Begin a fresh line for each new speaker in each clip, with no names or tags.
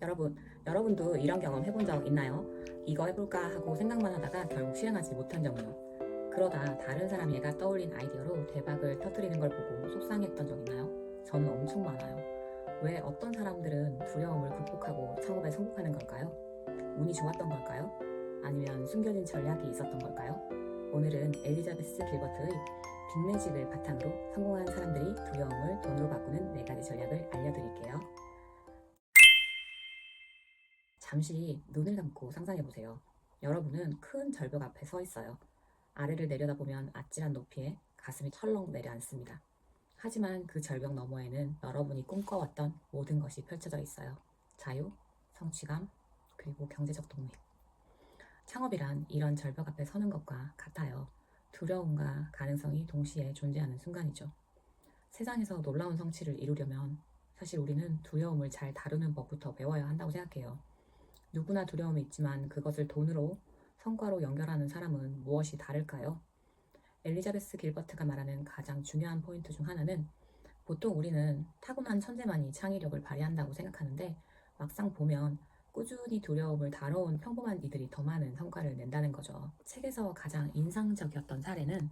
여러분도 이런 경험 해본 적 있나요? 이거 해볼까 하고 생각만 하다가 결국 실행하지 못한 점이요. 그러다 다른 사람 얘가 떠올린 아이디어로 대박을 터뜨리는 걸 보고 속상했던 적 있나요? 저는 엄청 많아요. 왜 어떤 사람들은 두려움을 극복하고 창업에 성공하는 걸까요? 운이 좋았던 걸까요? 아니면 숨겨진 전략이 있었던 걸까요? 오늘은 엘리자베스 길버트의 빅매직을 바탕으로 성공한 사람들이 두려움을 돈으로 바꾸는 4가지 전략을 알려드릴게요. 잠시 눈을 감고 상상해보세요. 여러분은 큰 절벽 앞에 서 있어요. 아래를 내려다보면 아찔한 높이에 가슴이 철렁 내려앉습니다. 하지만 그 절벽 너머에는 여러분이 꿈꿔왔던 모든 것이 펼쳐져 있어요. 자유, 성취감, 그리고 경제적 독립. 창업이란 이런 절벽 앞에 서는 것과 같아요. 두려움과 가능성이 동시에 존재하는 순간이죠. 세상에서 놀라운 성취를 이루려면 사실 우리는 두려움을 잘 다루는 법부터 배워야 한다고 생각해요. 누구나 두려움이 있지만 그것을 돈으로, 성과로 연결하는 사람은 무엇이 다를까요? 엘리자베스 길버트가 말하는 가장 중요한 포인트 중 하나는 보통 우리는 타고난 천재만이 창의력을 발휘한다고 생각하는데 막상 보면 꾸준히 두려움을 다뤄온 평범한 이들이 더 많은 성과를 낸다는 거죠. 책에서 가장 인상적이었던 사례는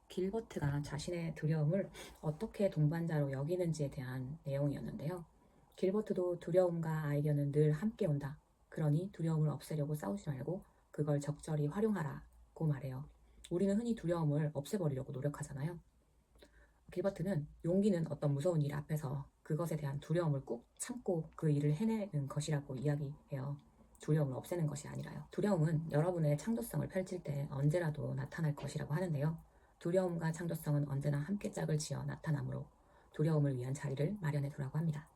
길버트가 자신의 두려움을 어떻게 동반자로 여기는지에 대한 내용이었는데요. 길버트도 두려움과 아이디어는 늘 함께 온다. 그러니 두려움을 없애려고 싸우지 말고 그걸 적절히 활용하라고 말해요. 우리는 흔히 두려움을 없애버리려고 노력하잖아요. 길버트는 용기는 어떤 무서운 일 앞에서 그것에 대한 두려움을 꾹 참고 그 일을 해내는 것이라고 이야기해요. 두려움을 없애는 것이 아니라요. 두려움은 여러분의 창조성을 펼칠 때 언제라도 나타날 것이라고 하는데요. 두려움과 창조성은 언제나 함께 짝을 지어 나타나므로 두려움을 위한 자리를 마련해 두라고 합니다.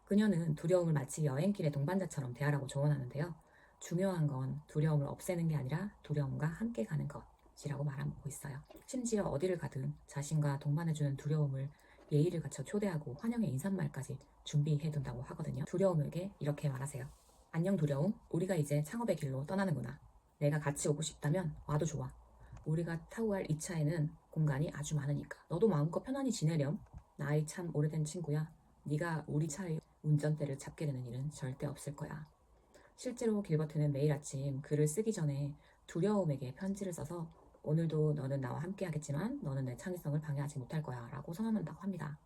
그녀는 두려움을 마치 여행길의 동반자처럼 대하라고 조언하는데요. 중요한 건 두려움을 없애는 게 아니라 두려움과 함께 가는 것이라고 말하고 있어요. 심지어 어디를 가든 자신과 동반해주는 두려움을 예의를 갖춰 초대하고 환영의 인사말까지 준비해둔다고 하거든요. 두려움에게 이렇게 말하세요. 안녕 두려움, 우리가 이제 창업의 길로 떠나는구나. 내가 같이 오고 싶다면 와도 좋아. 우리가 타고 갈 이 차에는 공간이 아주 많으니까. 너도 마음껏 편안히 지내렴. 나이 참 오래된 친구야. 네가 우리 차의 운전대를 잡게 되는 일은 절대 없을 거야. 실제로 길버트는 매일 아침 글을 쓰기 전에 두려움에게 편지를 써서 오늘도 너는 나와 함께 하겠지만 너는 내 창의성을 방해하지 못할 거야 라고 선언한다고 합니다.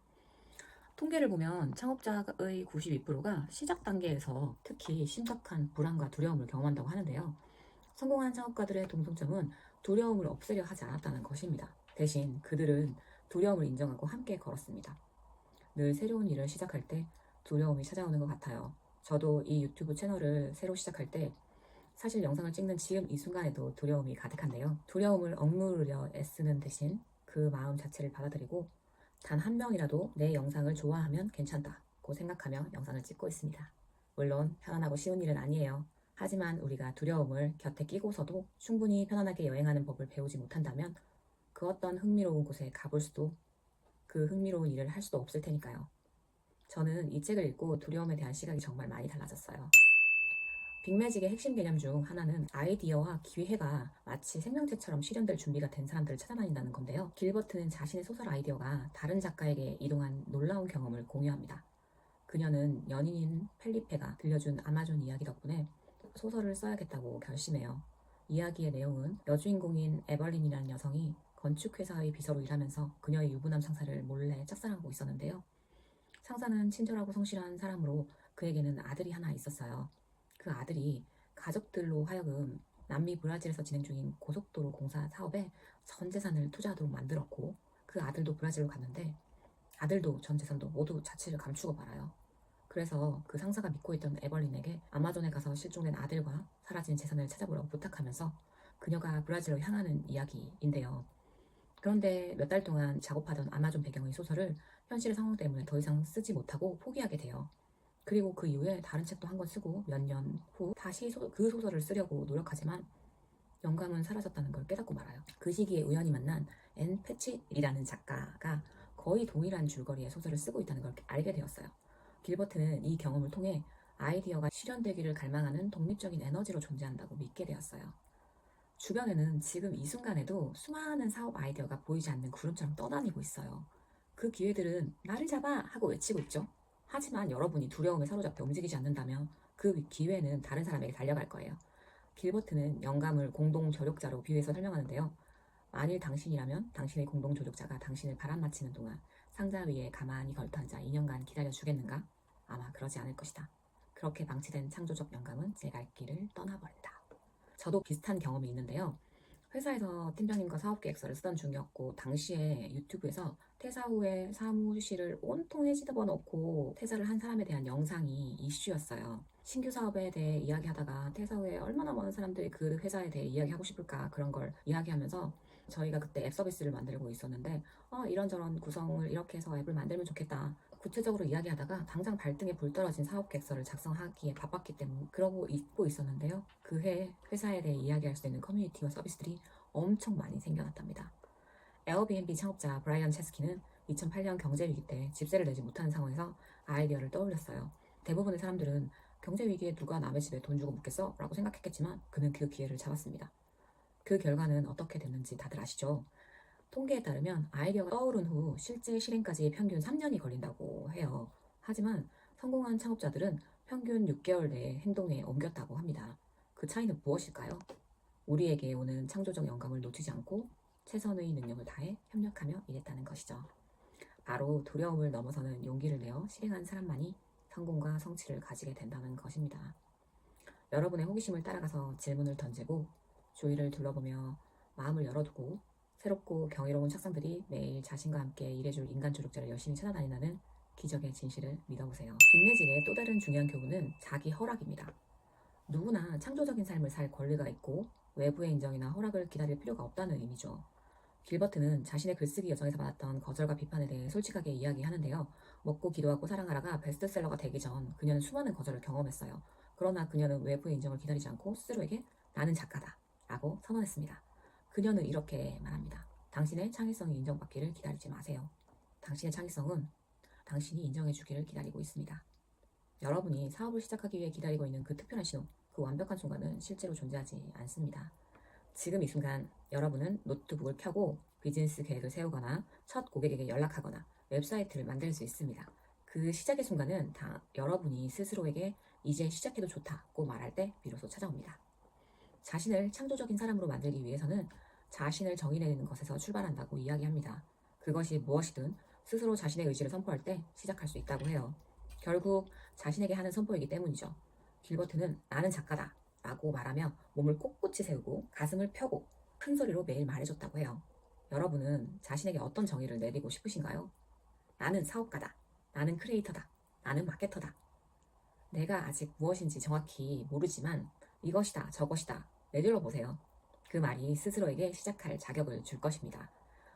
통계를 보면 창업자의 92%가 시작 단계에서 특히 심각한 불안과 두려움을 경험한다고 하는데요. 성공한 창업가들의 공통점은 두려움을 없애려 하지 않았다는 것입니다. 대신 그들은 두려움을 인정하고 함께 걸었습니다. 늘 새로운 일을 시작할 때 두려움이 찾아오는 것 같아요. 저도 이 유튜브 채널을 새로 시작할 때 사실 영상을 찍는 지금 이 순간에도 두려움이 가득한데요. 두려움을 억누르려 애쓰는 대신 그 마음 자체를 받아들이고 단 한 명이라도 내 영상을 좋아하면 괜찮다고 생각하며 영상을 찍고 있습니다. 물론 편안하고 쉬운 일은 아니에요. 하지만 우리가 두려움을 곁에 끼고서도 충분히 편안하게 여행하는 법을 배우지 못한다면 그 어떤 흥미로운 곳에 가볼 수도 그 흥미로운 일을 할 수도 없을 테니까요. 저는 이 책을 읽고 두려움에 대한 시각이 정말 많이 달라졌어요. 빅매직의 핵심 개념 중 하나는 아이디어와 기회가 마치 생명체처럼 실현될 준비가 된 사람들을 찾아다닌다는 건데요. 길버트는 자신의 소설 아이디어가 다른 작가에게 이동한 놀라운 경험을 공유합니다. 그녀는 연인인 펠리페가 들려준 아마존 이야기 덕분에 소설을 써야겠다고 결심해요. 이야기의 내용은 여주인공인 에벌린이라는 여성이 건축회사의 비서로 일하면서 그녀의 유부남 상사를 몰래 짝사랑하고 있었는데요. 상사는 친절하고 성실한 사람으로 그에게는 아들이 하나 있었어요. 그 아들이 가족들로 하여금 남미 브라질에서 진행 중인 고속도로 공사 사업에 전 재산을 투자하도록 만들었고 그 아들도 브라질로 갔는데 아들도 전 재산도 모두 자취를 감추고 말아요. 그래서 그 상사가 믿고 있던 에벌린에게 아마존에 가서 실종된 아들과 사라진 재산을 찾아보라고 부탁하면서 그녀가 브라질로 향하는 이야기인데요. 그런데 몇 달 동안 작업하던 아마존 배경의 소설을 현실의 상황 때문에 더 이상 쓰지 못하고 포기하게 돼요. 그리고 그 이후에 다른 책도 한 권 쓰고 몇 년 후 다시 그 소설을 쓰려고 노력하지만 영감은 사라졌다는 걸 깨닫고 말아요. 그 시기에 우연히 만난 앤 패치이라는 작가가 거의 동일한 줄거리의 소설을 쓰고 있다는 걸 알게 되었어요. 길버트는 이 경험을 통해 아이디어가 실현되기를 갈망하는 독립적인 에너지로 존재한다고 믿게 되었어요. 주변에는 지금 이 순간에도 수많은 사업 아이디어가 보이지 않는 구름처럼 떠다니고 있어요. 그 기회들은 나를 잡아! 하고 외치고 있죠. 하지만 여러분이 두려움에 사로잡혀 움직이지 않는다면 그 기회는 다른 사람에게 달려갈 거예요. 길버트는 영감을 공동 조력자로 비유해서 설명하는데요. 만일 당신이라면 당신의 공동 조력자가 당신을 바람맞히는 동안 상자 위에 가만히 걸터앉아 2년간 기다려주겠는가? 아마 그러지 않을 것이다. 그렇게 방치된 창조적 영감은 제 갈 길을 떠나버린다. 저도 비슷한 경험이 있는데요. 회사에서 팀장님과 사업계획서를 쓰던 중이었고, 당시에 유튜브에서 퇴사 후에 사무실을 온통 해집어 놓고 퇴사를 한 사람에 대한 영상이 이슈였어요. 신규 사업에 대해 이야기하다가 퇴사 후에 얼마나 많은 사람들이 그 회사에 대해 이야기하고 싶을까, 그런 걸 이야기하면서 저희가 그때 앱 서비스를 만들고 있었는데 이런저런 구성을 이렇게 해서 앱을 만들면 좋겠다, 구체적으로 이야기하다가 당장 발등에 불 떨어진 사업 계획서를 작성하기에 바빴기 때문에 그러고 있고 있었는데요. 그 해 회사에 대해 이야기할 수 있는 커뮤니티와 서비스들이 엄청 많이 생겨났답니다. 에어비앤비 창업자 브라이언 체스키는 2008년 경제위기 때 집세를 내지 못하는 상황에서 아이디어를 떠올렸어요. 대부분의 사람들은 경제위기에 누가 남의 집에 돈 주고 묵겠어? 라고 생각했겠지만 그는 그 기회를 잡았습니다. 그 결과는 어떻게 됐는지 다들 아시죠? 통계에 따르면 아이디어가 떠오른 후 실제 실행까지 평균 3년이 걸린다고 해요. 하지만 성공한 창업자들은 평균 6개월 내에 행동에 옮겼다고 합니다. 그 차이는 무엇일까요? 우리에게 오는 창조적 영감을 놓치지 않고 최선의 능력을 다해 협력하며 일했다는 것이죠. 바로 두려움을 넘어서는 용기를 내어 실행한 사람만이 성공과 성취를 가지게 된다는 것입니다. 여러분의 호기심을 따라가서 질문을 던지고 주위를 둘러보며 마음을 열어두고 새롭고 경이로운 착상들이 매일 자신과 함께 일해줄 인간 조력자를 열심히 찾아다닌다는 기적의 진실을 믿어보세요. 빅매직의 또 다른 중요한 교훈은 자기 허락입니다. 누구나 창조적인 삶을 살 권리가 있고 외부의 인정이나 허락을 기다릴 필요가 없다는 의미죠. 길버트는 자신의 글쓰기 여정에서 받았던 거절과 비판에 대해 솔직하게 이야기하는데요. 먹고 기도하고 사랑하라가 베스트셀러가 되기 전 그녀는 수많은 거절을 경험했어요. 그러나 그녀는 외부의 인정을 기다리지 않고 스스로에게 나는 작가다 라고 선언했습니다. 그녀는 이렇게 말합니다. 당신의 창의성이 인정받기를 기다리지 마세요. 당신의 창의성은 당신이 인정해주기를 기다리고 있습니다. 여러분이 사업을 시작하기 위해 기다리고 있는 그 특별한 신호, 그 완벽한 순간은 실제로 존재하지 않습니다. 지금 이 순간 여러분은 노트북을 켜고 비즈니스 계획을 세우거나 첫 고객에게 연락하거나 웹사이트를 만들 수 있습니다. 그 시작의 순간은 다 여러분이 스스로에게 이제 시작해도 좋다고 말할 때 비로소 찾아옵니다. 자신을 창조적인 사람으로 만들기 위해서는 자신을 정의내는 것에서 출발한다고 이야기합니다. 그것이 무엇이든 스스로 자신의 의지를 선포할 때 시작할 수 있다고 해요. 결국 자신에게 하는 선포이기 때문이죠. 길버트는 나는 작가다 라고 말하며 몸을 꼿꼿이 세우고 가슴을 펴고 큰 소리로 매일 말해줬다고 해요. 여러분은 자신에게 어떤 정의를 내리고 싶으신가요? 나는 사업가다. 나는 크리에이터다. 나는 마케터다. 내가 아직 무엇인지 정확히 모르지만 이것이다 저것이다 내둘러 보세요. 그 말이 스스로에게 시작할 자격을 줄 것입니다.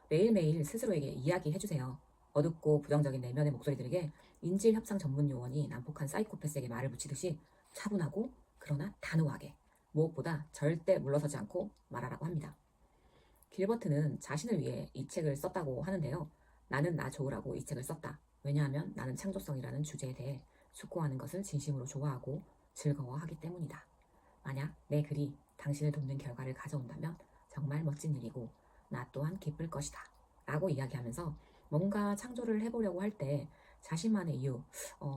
매일매일 스스로에게 이야기해주세요. 어둡고 부정적인 내면의 목소리들에게 인질협상 전문 요원이 난폭한 사이코패스에게 말을 붙이듯이 차분하고 그러나 단호하게 무엇보다 절대 물러서지 않고 말하라고 합니다. 길버트는 자신을 위해 이 책을 썼다고 하는데요. 나는 나 좋으라고 이 책을 썼다. 왜냐하면 나는 창조성이라는 주제에 대해 숙고하는 것을 진심으로 좋아하고 즐거워하기 때문이다. 만약 내 글이 당신을 돕는 결과를 가져온다면 정말 멋진 일이고 나 또한 기쁠 것이다 라고 이야기하면서 뭔가 창조를 해보려고 할 때 자신만의 이유,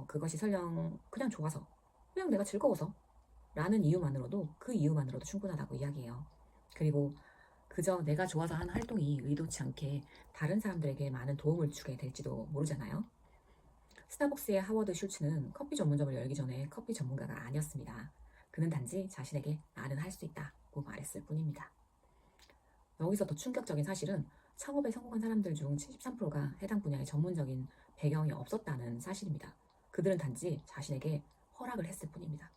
그것이 설령 그냥 좋아서, 그냥 내가 즐거워서 라는 이유만으로도 그 이유만으로도 충분하다고 이야기해요. 그리고 그저 내가 좋아서 하는 활동이 의도치 않게 다른 사람들에게 많은 도움을 주게 될지도 모르잖아요. 스타벅스의 하워드 슐츠는 커피 전문점을 열기 전에 커피 전문가가 아니었습니다. 그는 단지 자신에게 나는 할 수 있다고 말했을 뿐입니다. 여기서 더 충격적인 사실은 창업에 성공한 사람들 중 73%가 해당 분야의 전문적인 배경이 없었다는 사실입니다. 그들은 단지 자신에게 허락을 했을 뿐입니다.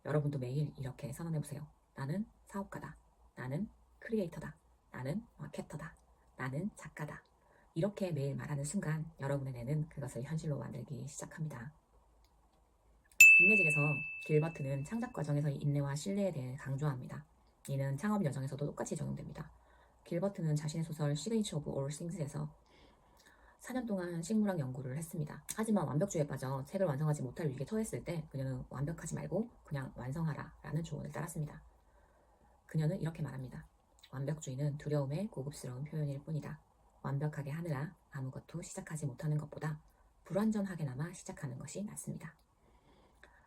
여러분도 매일 이렇게 선언해보세요. 나는 사업가다. 나는 크리에이터다. 나는 마케터다. 나는 작가다. 이렇게 매일 말하는 순간 여러분의 뇌는 그것을 현실로 만들기 시작합니다. 빅매직에서 길버트는 창작 과정에서의 인내와 신뢰에 대해 강조합니다. 이는 창업 여정에서도 똑같이 적용됩니다. 길버트는 자신의 소설 시그니처 오브 올 싱스에서 4년 동안 식물학 연구를 했습니다. 하지만 완벽주의에 빠져 책을 완성하지 못할 위기에 처했을 때 그녀는 완벽하지 말고 그냥 완성하라 라는 조언을 따랐습니다. 그녀는 이렇게 말합니다. 완벽주의는 두려움의 고급스러운 표현일 뿐이다. 완벽하게 하느라 아무것도 시작하지 못하는 것보다 불완전하게나마 시작하는 것이 낫습니다.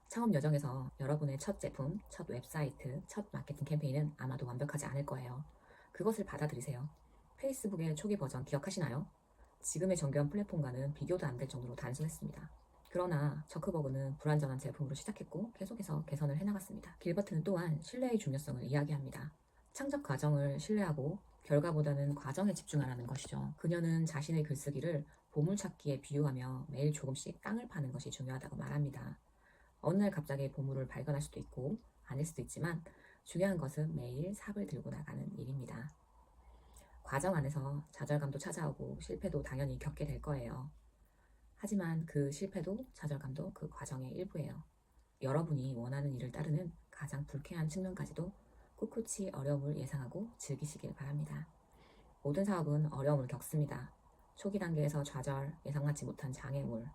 창업 여정에서 여러분의 첫 제품, 첫 웹사이트, 첫 마케팅 캠페인은 아마도 완벽하지 않을 거예요. 그것을 받아들이세요. 페이스북의 초기 버전 기억하시나요? 지금의 정교한 플랫폼과는 비교도 안 될 정도로 단순했습니다. 그러나 저크버그는 불완전한 제품으로 시작했고 계속해서 개선을 해나갔습니다. 길버트는 또한 신뢰의 중요성을 이야기합니다. 창작 과정을 신뢰하고 결과보다는 과정에 집중하라는 것이죠. 그녀는 자신의 글쓰기를 보물찾기에 비유하며 매일 조금씩 땅을 파는 것이 중요하다고 말합니다. 어느 날 갑자기 보물을 발견할 수도 있고 아닐 수도 있지만 중요한 것은 매일 삽을 들고 나가는 일입니다. 과정 안에서 좌절감도 찾아오고 실패도 당연히 겪게 될 거예요. 하지만 그 실패도 좌절감도 그 과정의 일부예요. 여러분이 원하는 일을 따르는 가장 불쾌한 측면까지도 꿋꿋이 어려움을 예상하고 즐기시길 바랍니다. 모든 사업은 어려움을 겪습니다. 초기 단계에서 좌절, 예상하지 못한 장애물,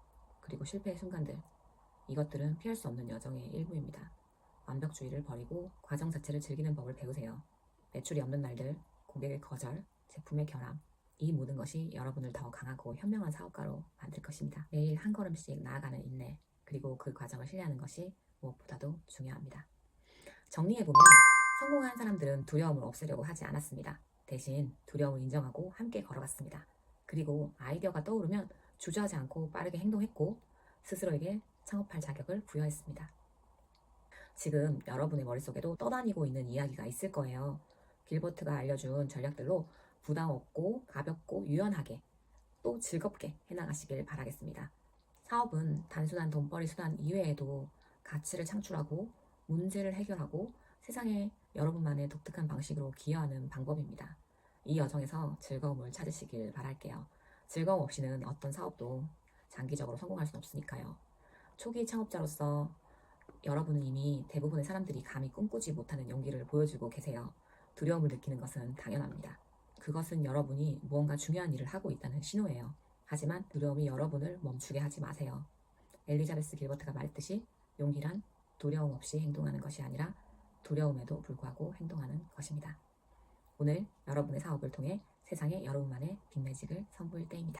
그리고 실패의 순간들. 이것들은 피할 수 없는 여정의 일부입니다. 완벽주의를 버리고 과정 자체를 즐기는 법을 배우세요. 매출이 없는 날들, 고객의 거절, 제품의 결함, 이 모든 것이 여러분을 더 강하고 현명한 사업가로 만들 것입니다. 매일 한 걸음씩 나아가는 인내, 그리고 그 과정을 신뢰하는 것이 무엇보다도 중요합니다. 정리해보면 성공한 사람들은 두려움을 없애려고 하지 않았습니다. 대신 두려움을 인정하고 함께 걸어갔습니다. 그리고 아이디어가 떠오르면 주저하지 않고 빠르게 행동했고 스스로에게 창업할 자격을 부여했습니다. 지금 여러분의 머릿속에도 떠다니고 있는 이야기가 있을 거예요. 길버트가 알려준 전략들로 부담 없고 가볍고 유연하게 또 즐겁게 해나가시길 바라겠습니다. 사업은 단순한 돈벌이 수단 이외에도 가치를 창출하고 문제를 해결하고 세상에 여러분만의 독특한 방식으로 기여하는 방법입니다. 이 여정에서 즐거움을 찾으시길 바랄게요. 즐거움 없이는 어떤 사업도 장기적으로 성공할 수는 없으니까요. 초기 창업자로서 여러분은 이미 대부분의 사람들이 감히 꿈꾸지 못하는 용기를 보여주고 계세요. 두려움을 느끼는 것은 당연합니다. 그것은 여러분이 무언가 중요한 일을 하고 있다는 신호예요. 하지만 두려움이 여러분을 멈추게 하지 마세요. 엘리자베스 길버트가 말했듯이 용기란 두려움 없이 행동하는 것이 아니라 두려움에도 불구하고 행동하는 것입니다. 오늘 여러분의 사업을 통해 세상에 여러분만의 빅매직을 선보일 때입니다.